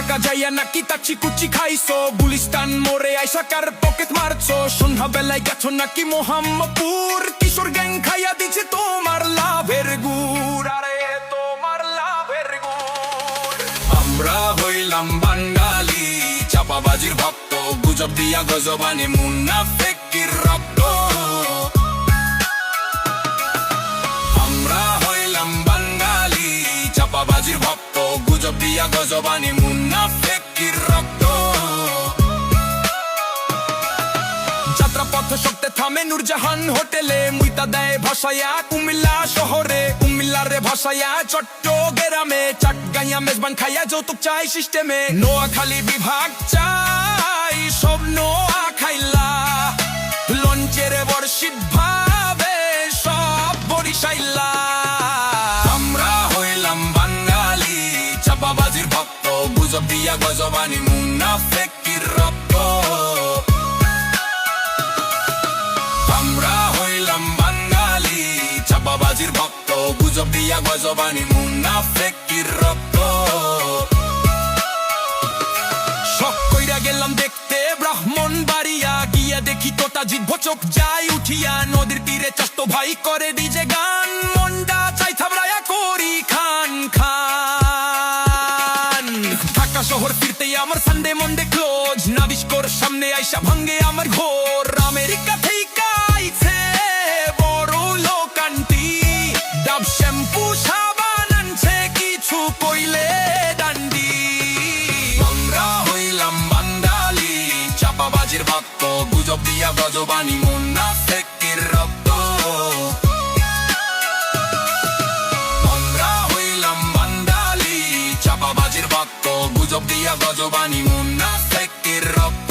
জাগা যাইয়া নাকি তাচ্ছি কুচি খাইছো, গুলিস্তান মোড়ে আইসা কার পকেট মারছো, সন্ধ্যা বেলায় গেছো নাকি মোহাম্মদপুর, কিশোর গ্যাং খাইয়া দিচ্ছে তোমার লাভের গুড়, আরে তোমার লাভের গুড়। আমরা হইলাম বাঙালি চাপাবাজির ভক্ত, গুজব দিয়া গজবানে মুনাফিকের রক্ত। আমরা হইলাম বাঙালি চাপাবাজির ভক্ত, গুজব দিয়া গজবানে মুনাফিকের রক্ত। যাত্রাপথ শক্তে থামে নূরজাহান হোটেলে, মুইতা দেয় ভাসায়া কুমিল্লা শহরে, কুমিল্লারে ভাসায়া চট্টগ্রামে, চাটগাঁইয়া মেজবান খাইয়া যৌতুক চাই সিস্টেমে, নোয়াখালী বিভাগ চাই সব নোয়া খাইলা, লঞ্চের বর্ষিত ভাবে সব বরিশাইলা। আমরা হইলাম বাঙালি চাপাবাজির ভক্ত, গুজব দিয়া গজবানি মুনাফিকের রক্ত। আমরা হইলাম বাঙালি চাপাবাজির ভক্ত, গুজব দিয়া গজবানি মুনাফিকের রক্ত। শখ কইরা গেলাম দেখতে ব্রাহ্মণবাড়িয়া, গিয়া দেখি তোতা জিভ চোখ যায় উঠিয়া, নদীর তীরে চাস্তো ভাই করে ডিজে গান, মন্ডা চাই থাবড়ায়া করি খান খান। ঢাকা শহর ফিরতেই আমার সানডে মন্ডে ক্লোজ, নাবিস্কোর সামনে আইসা ভাঙ্গে আমার ঘোর, আমেরিকা থেকে আইছে বড় লোক আন্টি, ডাব শ্যাম্পু সাবান আনছে কিছু কইলে ডান্ডি। আমরা হইলাম বাঙালি চাপাবাজির ভক্ত, গুজব দিয়া গজবানি মুনাফিকের রক্ত। আমরা হইলাম বাঙালি চাপাবাজির ভক্ত, গুজব দিয়া গজবানি মুনাফিকের রক্ত।